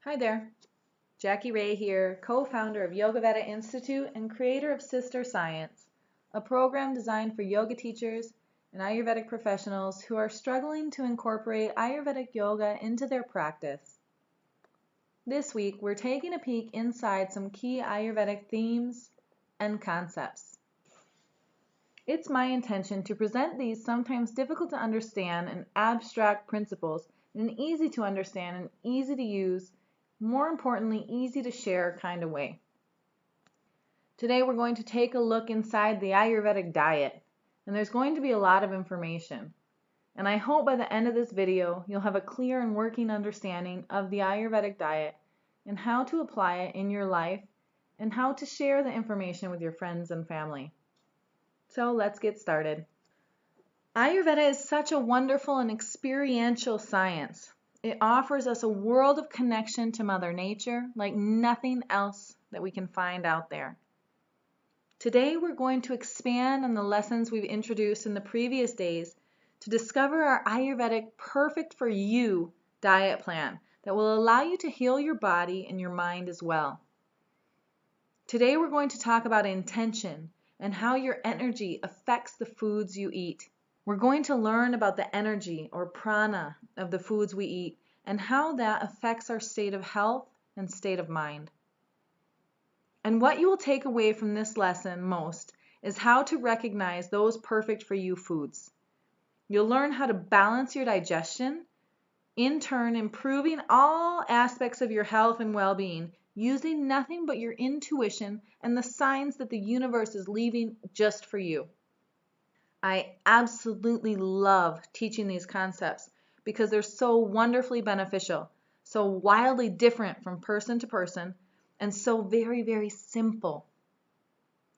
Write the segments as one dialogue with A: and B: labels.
A: Hi there, Jackie Ray here, co-founder of Ayurveda Institute and creator of Sister Science, a program designed for yoga teachers and Ayurvedic professionals who are struggling to incorporate Ayurvedic yoga into their practice. This week, we're taking a peek inside some key Ayurvedic themes and concepts. It's my intention to present these sometimes difficult to understand and abstract principles in an easy to understand and easy to use, more importantly, easy to share kind of way. Today we're going to take a look inside the Ayurvedic diet, and there's going to be a lot of information. And I hope by the end of this video you'll have a clear and working understanding of the Ayurvedic diet and how to apply it in your life and how to share the information with your friends and family. So let's get started. Ayurveda is such a wonderful and experiential science. It offers us a world of connection to Mother Nature like nothing else that we can find out there. Today we're going to expand on the lessons we've introduced in the previous days to discover our Ayurvedic perfect for you diet plan that will allow you to heal your body and your mind as well. Today we're going to talk about intention and how your energy affects the foods you eat. We're going to learn about the energy or prana of the foods we eat and how that affects our state of health and state of mind. And what you will take away from this lesson most is how to recognize those perfect for you foods. You'll learn how to balance your digestion, in turn improving all aspects of your health and well-being using nothing but your intuition and the signs that the universe is leaving just for you. I absolutely love teaching these concepts because they're so wonderfully beneficial, so wildly different from person to person, and so very, very simple,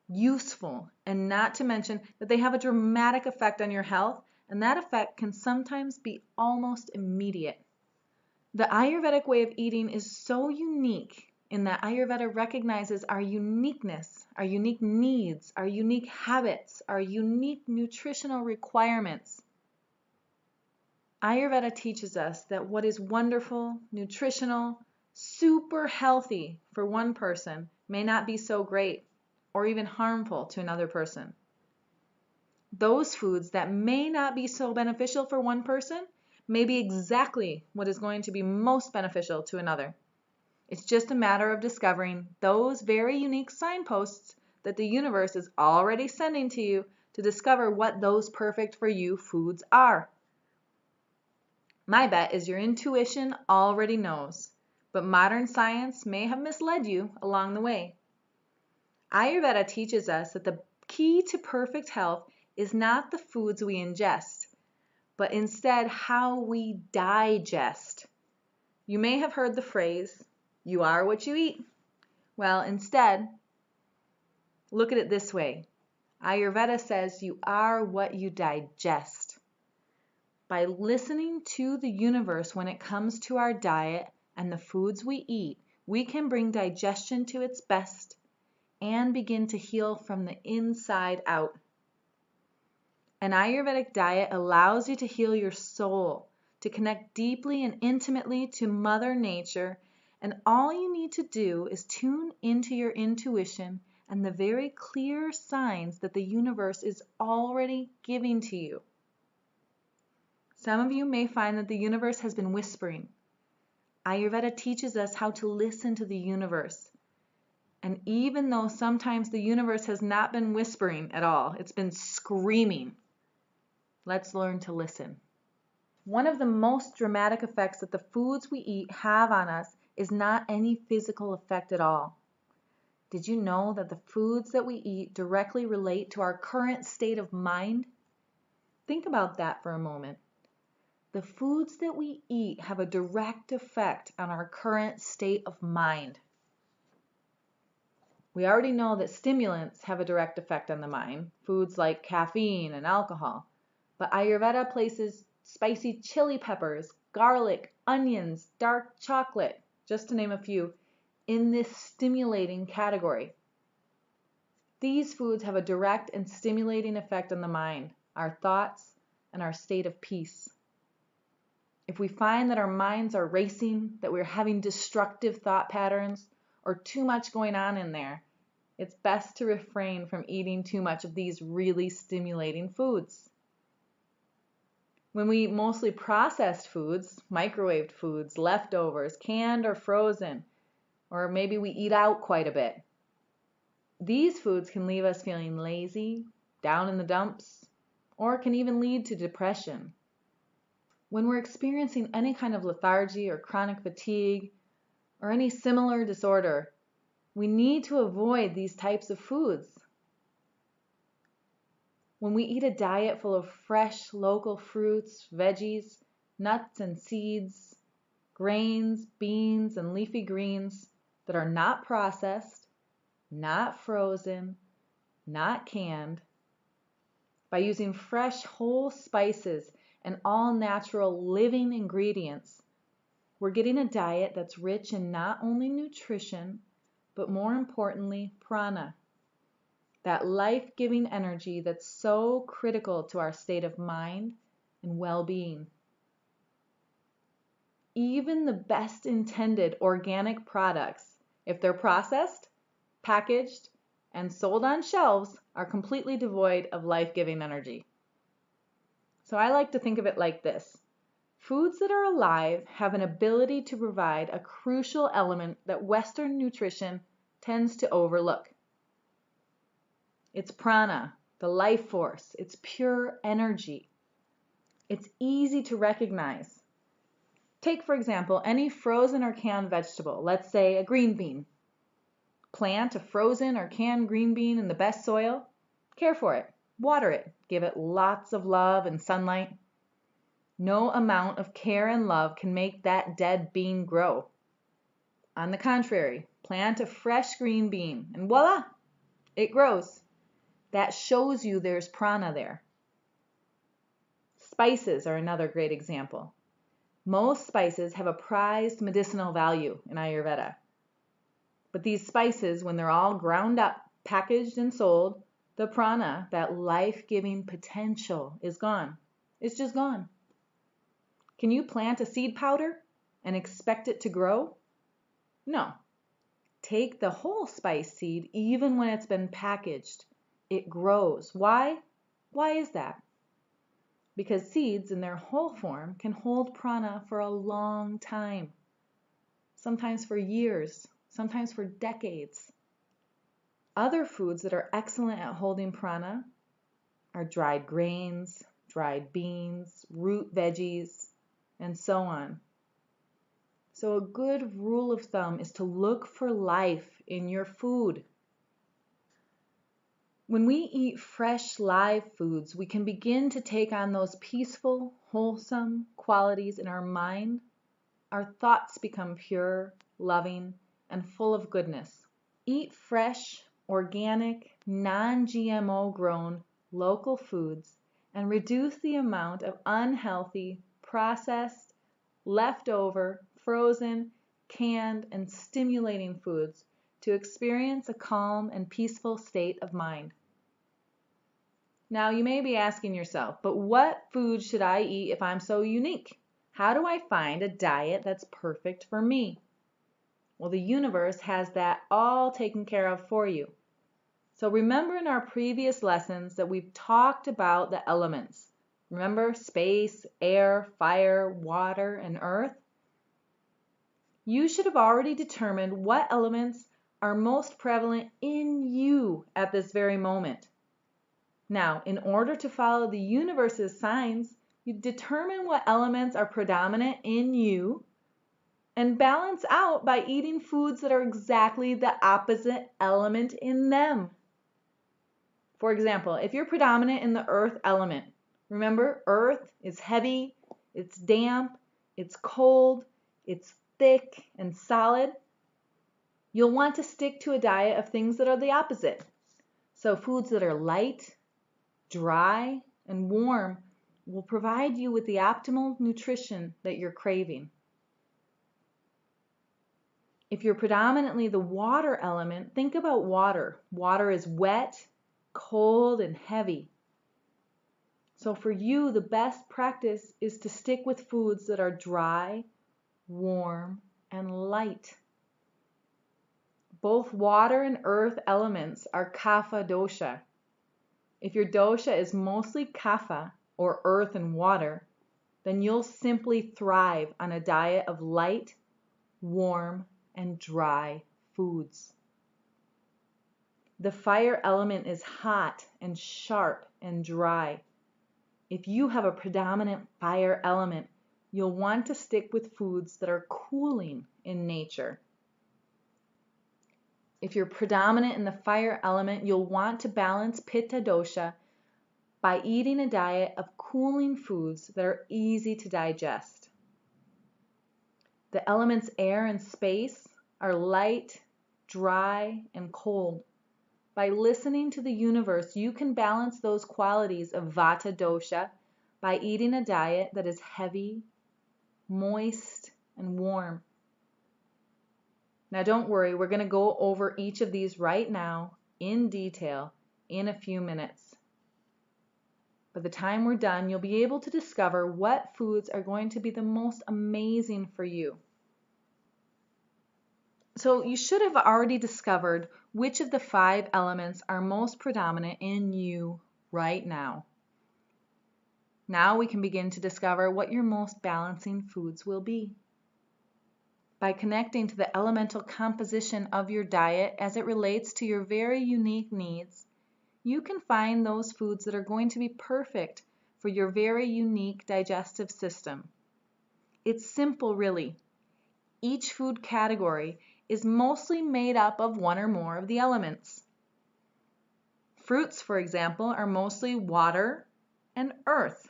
A: useful, and not to mention that they have a dramatic effect on your health, and that effect can sometimes be almost immediate. The Ayurvedic way of eating is so unique in that Ayurveda recognizes our uniqueness, our unique needs, our unique habits, our unique nutritional requirements. Ayurveda teaches us that what is wonderful, nutritional, super healthy for one person may not be so great or even harmful to another person. Those foods that may not be so beneficial for one person may be exactly what is going to be most beneficial to another. It's just a matter of discovering those very unique signposts that the universe is already sending to you to discover what those perfect for you foods are. My bet is your intuition already knows, but modern science may have misled you along the way. Ayurveda teaches us that the key to perfect health is not the foods we ingest, but instead how we digest. You may have heard the phrase, "You are what you eat." Well, instead, look at it this way. Ayurveda says you are what you digest. By listening to the universe when it comes to our diet and the foods we eat, we can bring digestion to its best and begin to heal from the inside out. An Ayurvedic diet allows you to heal your soul, to connect deeply and intimately to Mother Nature, and all you need to do is tune into your intuition and the very clear signs that the universe is already giving to you. Some of you may find that the universe has been whispering. Ayurveda teaches us how to listen to the universe. And even though sometimes the universe has not been whispering at all, it's been screaming, let's learn to listen. One of the most dramatic effects that the foods we eat have on us is not any physical effect at all. Did you know that the foods that we eat directly relate to our current state of mind? Think about that for a moment. The foods that we eat have a direct effect on our current state of mind. We already know that stimulants have a direct effect on the mind, foods like caffeine and alcohol. But Ayurveda places spicy chili peppers, garlic, onions, dark chocolate, just to name a few, in this stimulating category. These foods have a direct and stimulating effect on the mind, our thoughts, and our state of peace. If we find that our minds are racing, that we're having destructive thought patterns, or too much going on in there, it's best to refrain from eating too much of these really stimulating foods. When we eat mostly processed foods, microwaved foods, leftovers, canned or frozen, or maybe we eat out quite a bit, these foods can leave us feeling lazy, down in the dumps, or can even lead to depression. When we're experiencing any kind of lethargy or chronic fatigue or any similar disorder, we need to avoid these types of foods. When we eat a diet full of fresh, local fruits, veggies, nuts and seeds, grains, beans, and leafy greens that are not processed, not frozen, not canned, by using fresh, whole spices and all natural living ingredients, we're getting a diet that's rich in not only nutrition, but more importantly, prana, that life-giving energy that's so critical to our state of mind and well-being. Even the best intended organic products, if they're processed, packaged, and sold on shelves, are completely devoid of life-giving energy. So I like to think of it like this. Foods that are alive have an ability to provide a crucial element that Western nutrition tends to overlook. It's prana, the life force. It's pure energy. It's easy to recognize. Take, for example, any frozen or canned vegetable, let's say a green bean. Plant a frozen or canned green bean in the best soil. Care for it. Water it. Give it lots of love and sunlight. No amount of care and love can make that dead bean grow. On the contrary, plant a fresh green bean and voila, it grows. That shows you there's prana there. Spices are another great example. Most spices have a prized medicinal value in Ayurveda. But these spices, when they're all ground up, packaged and sold, the prana, that life-giving potential, is gone. It's just gone. Can you plant a seed powder and expect it to grow? No. Take the whole spice seed, even when it's been packaged. It grows. Why? Why is that? Because seeds in their whole form can hold prana for a long time. Sometimes for years, sometimes for decades. Other foods that are excellent at holding prana are dried grains, dried beans, root veggies, and so on. So a good rule of thumb is to look for life in your food. When we eat fresh, live foods, we can begin to take on those peaceful, wholesome qualities in our mind. Our thoughts become pure, loving, and full of goodness. Eat fresh, organic, non-GMO grown, local foods and reduce the amount of unhealthy, processed, leftover, frozen, canned, and stimulating foods to experience a calm and peaceful state of mind. Now you may be asking yourself, but what food should I eat if I'm so unique? How do I find a diet that's perfect for me? Well, the universe has that all taken care of for you. So remember in our previous lessons that we've talked about the elements. Remember space, air, fire, water, and earth? You should have already determined what elements are most prevalent in you at this very moment. Now, in order to follow the universe's signs, you determine what elements are predominant in you and balance out by eating foods that are exactly the opposite element in them. For example, if you're predominant in the earth element, remember, earth is heavy, it's damp, it's cold, it's thick and solid. You'll want to stick to a diet of things that are the opposite. So foods that are light, dry, and warm will provide you with the optimal nutrition that you're craving. If you're predominantly the water element, think about water. Water is wet, cold, and heavy. So for you, the best practice is to stick with foods that are dry, warm, and light. Both water and earth elements are kapha dosha. If your dosha is mostly kapha, or earth and water, then you'll simply thrive on a diet of light, warm, and dry foods. The fire element is hot and sharp and dry. If you have a predominant fire element, you'll want to stick with foods that are cooling in nature. If you're predominant in the fire element, you'll want to balance pitta dosha by eating a diet of cooling foods that are easy to digest. The elements air and space are light, dry, and cold. By listening to the universe, you can balance those qualities of vata dosha by eating a diet that is heavy, moist, and warm. Now don't worry, we're going to go over each of these right now in detail in a few minutes. By the time we're done, you'll be able to discover what foods are going to be the most amazing for you. So you should have already discovered which of the 5 elements are most predominant in you right now. Now we can begin to discover what your most balancing foods will be. By connecting to the elemental composition of your diet as it relates to your very unique needs, you can find those foods that are going to be perfect for your very unique digestive system. It's simple, really. Each food category is mostly made up of one or more of the elements. Fruits, for example, are mostly water and earth.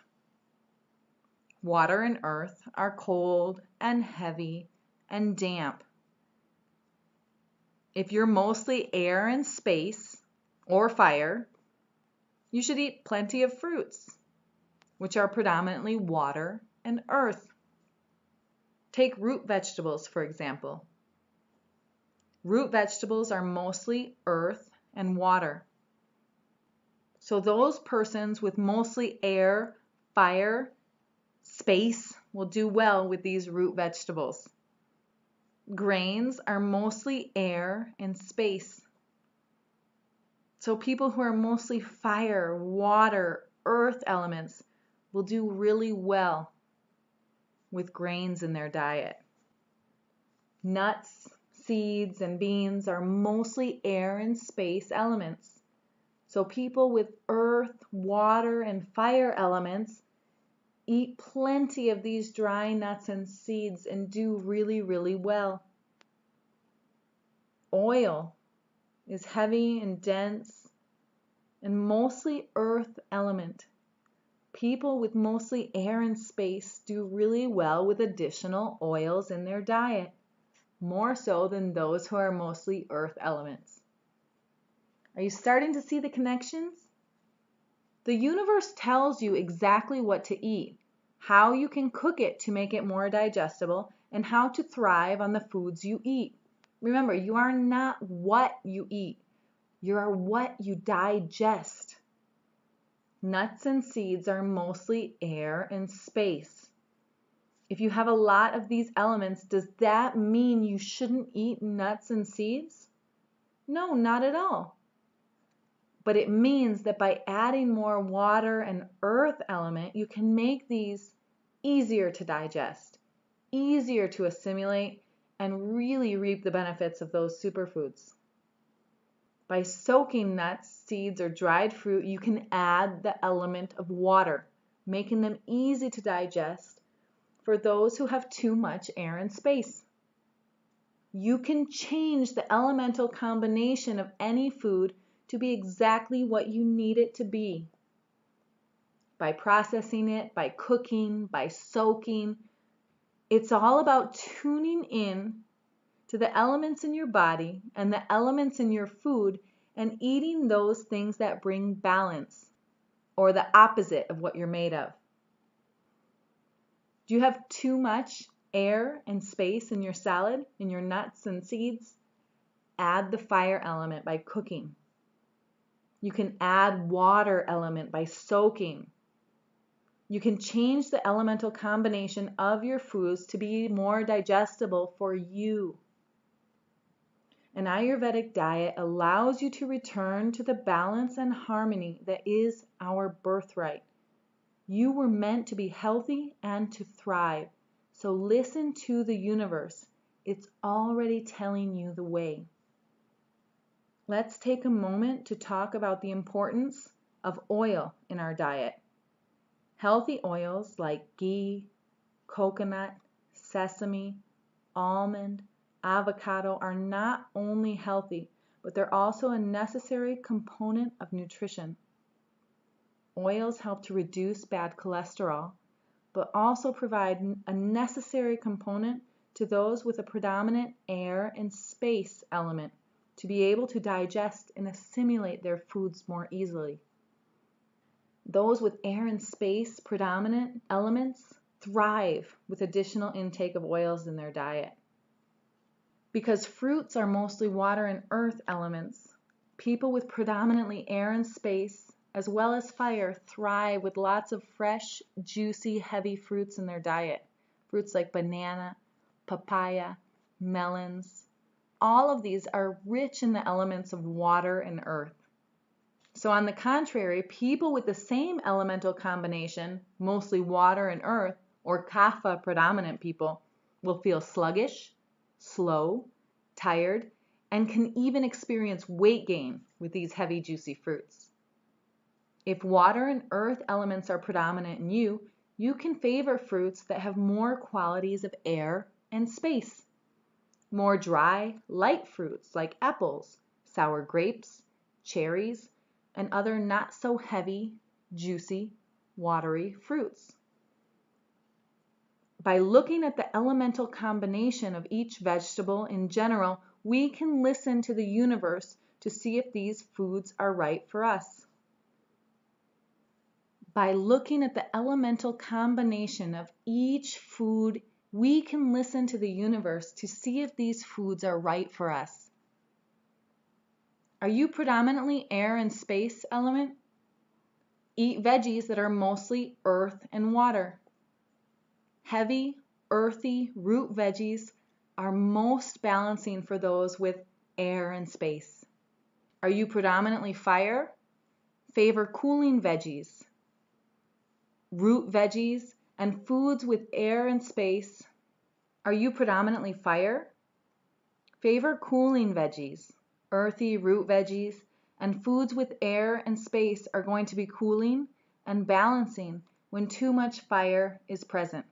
A: Water and earth are cold and heavy and damp. If you're mostly air and space or fire, you should eat plenty of fruits, which are predominantly water and earth. Take root vegetables, for example. Root vegetables are mostly earth and water. So those persons with mostly air, fire, space will do well with these root vegetables. Grains are mostly air and space. So people who are mostly fire, water, earth elements will do really well with grains in their diet. Nuts, seeds, and beans are mostly air and space elements. So people with earth, water, and fire elements eat plenty of these dry nuts and seeds and do really, really well. Oil is heavy and dense and mostly earth element. People with mostly air and space do really well with additional oils in their diet, more so than those who are mostly earth elements. Are you starting to see the connections? The universe tells you exactly what to eat, how you can cook it to make it more digestible, and how to thrive on the foods you eat. Remember, you are not what you eat. You are what you digest. Nuts and seeds are mostly air and space. If you have a lot of these elements, does that mean you shouldn't eat nuts and seeds? No, not at all. But it means that by adding more water and earth element, you can make these easier to digest, easier to assimilate, and really reap the benefits of those superfoods. By soaking nuts, seeds, or dried fruit, you can add the element of water, making them easy to digest for those who have too much air and space. You can change the elemental combination of any food to be exactly what you need it to be. By processing it, by cooking, by soaking. It's all about tuning in to the elements in your body and the elements in your food and eating those things that bring balance, or the opposite of what you're made of. Do you have too much air and space in your salad, in your nuts and seeds? Add the fire element by cooking. You can add water element by soaking. You can change the elemental combination of your foods to be more digestible for you. An Ayurvedic diet allows you to return to the balance and harmony that is our birthright. You were meant to be healthy and to thrive. So listen to the universe. It's already telling you the way. Let's take a moment to talk about the importance of oil in our diet. Healthy oils like ghee, coconut, sesame, almond, avocado are not only healthy, but they're also a necessary component of nutrition. Oils help to reduce bad cholesterol, but also provide a necessary component to those with a predominant air and space element to be able to digest and assimilate their foods more easily. Those with air and space predominant elements thrive with additional intake of oils in their diet. Because fruits are mostly water and earth elements, people with predominantly air and space, as well as fire, thrive with lots of fresh, juicy, heavy fruits in their diet. Fruits like banana, papaya, melons. All of these are rich in the elements of water and earth. So on the contrary, people with the same elemental combination, mostly water and earth, or kapha predominant people, will feel sluggish, slow, tired, and can even experience weight gain with these heavy, juicy fruits. If water and earth elements are predominant in you, you can favor fruits that have more qualities of air and space. More dry, light fruits like apples, sour grapes, cherries, and other not so heavy, juicy, watery fruits. By looking at the elemental combination of each vegetable in general, we can listen to the universe to see if these foods are right for us. By looking at the elemental combination of each food, we can listen to the universe to see if these foods are right for us. Are you predominantly air and space element? Eat veggies that are mostly earth and water. Heavy, earthy root veggies are most balancing for those with air and space. Are you predominantly fire? Favor cooling veggies. Root veggies and foods with air and space. Are you predominantly fire? Favor cooling veggies. Earthy root veggies and foods with air and space are going to be cooling and balancing when too much fire is present.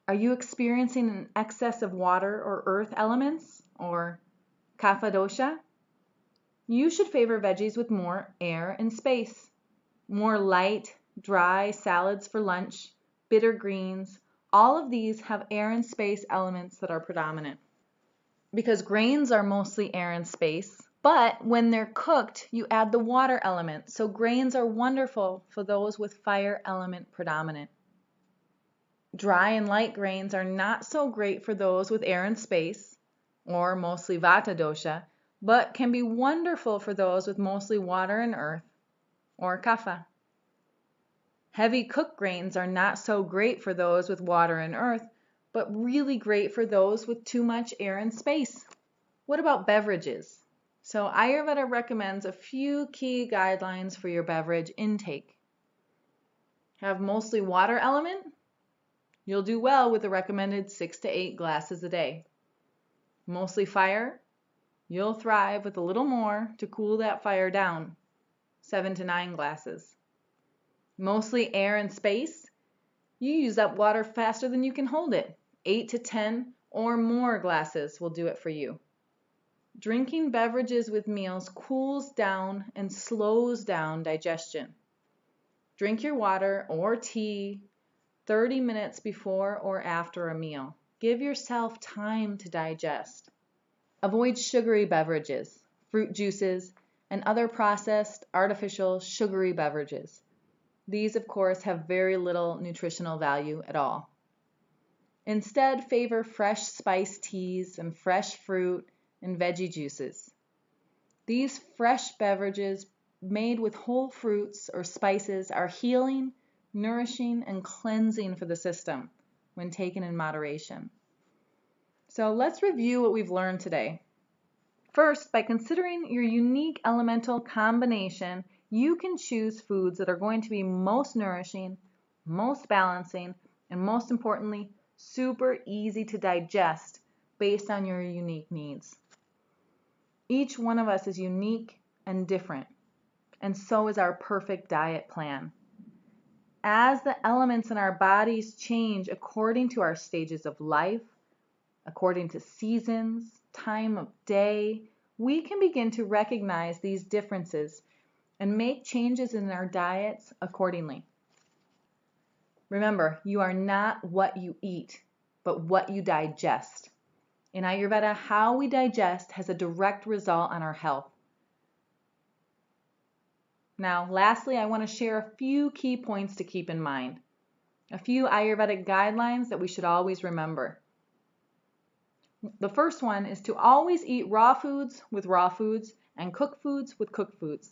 A: Are you experiencing an excess of water or earth elements, or kapha dosha? You should favor veggies with more air and space. More light, dry salads for lunch, bitter greens, all of these have air and space elements that are predominant. Because grains are mostly air and space, but when they're cooked, you add the water element. So grains are wonderful for those with fire element predominant. Dry and light grains are not so great for those with air and space, or mostly vata dosha, but can be wonderful for those with mostly water and earth, or kapha. Heavy cooked grains are not so great for those with water and earth, but really great for those with too much air and space. What about beverages? So Ayurveda recommends a few key guidelines for your beverage intake. Have mostly water element? You'll do well with the recommended 6 to 8 glasses a day. Mostly fire? You'll thrive with a little more to cool that fire down, 7 to 9 glasses. Mostly air and space? You use up water faster than you can hold it. 8 to 10 or more glasses will do it for you. Drinking beverages with meals cools down and slows down digestion. Drink your water or tea 30 minutes before or after a meal. Give yourself time to digest. Avoid sugary beverages, fruit juices, and other processed, artificial, sugary beverages. These, of course, have very little nutritional value at all. Instead, favor fresh spiced teas and fresh fruit and veggie juices. These fresh beverages made with whole fruits or spices are healing, nourishing, and cleansing for the system when taken in moderation. So let's review what we've learned today. First, by considering your unique elemental combination, you can choose foods that are going to be most nourishing, most balancing, and most importantly, super easy to digest based on your unique needs. Each one of us is unique and different, and so is our perfect diet plan. As the elements in our bodies change according to our stages of life, according to seasons, time of day, we can begin to recognize these differences and make changes in our diets accordingly. Remember, you are not what you eat, but what you digest. In Ayurveda, how we digest has a direct result on our health. Now, lastly, I want to share a few key points to keep in mind. A few Ayurvedic guidelines that we should always remember. The first one is to always eat raw foods with raw foods and cooked foods with cooked foods.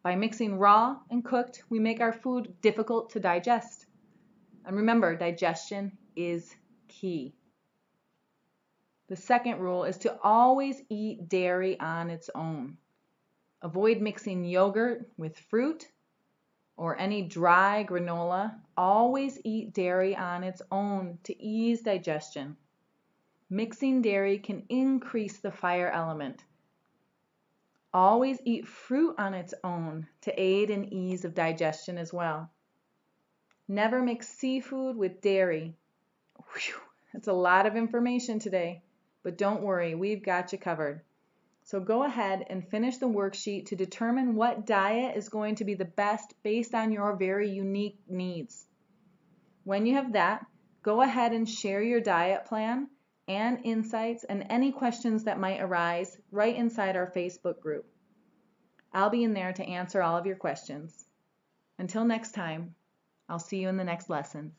A: By mixing raw and cooked, we make our food difficult to digest. And remember, digestion is key. The second rule is to always eat dairy on its own. Avoid mixing yogurt with fruit or any dry granola. Always eat dairy on its own to ease digestion. Mixing dairy can increase the fire element. Always eat fruit on its own to aid in ease of digestion as well. Never mix seafood with dairy. Whew, that's a lot of information today, but don't worry, we've got you covered. So go ahead and finish the worksheet to determine what diet is going to be the best based on your very unique needs. When you have that, go ahead and share your diet plan and insights and any questions that might arise right inside our Facebook group. I'll be in there to answer all of your questions. Until next time, I'll see you in the next lesson.